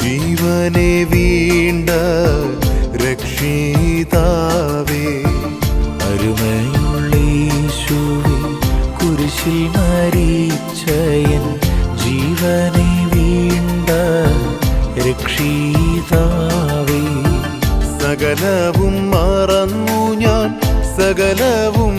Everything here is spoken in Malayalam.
ജീവനെ വീണ്ട രക്ഷിതാവേ, അരുമയുള്ളീശുവേ, കുരിശിൽ മരിച്ചയൻ ജീവനെ വീണ്ട രക്ഷിതാവേ. സകലവും മറന്നു ഞാൻ, സകലവും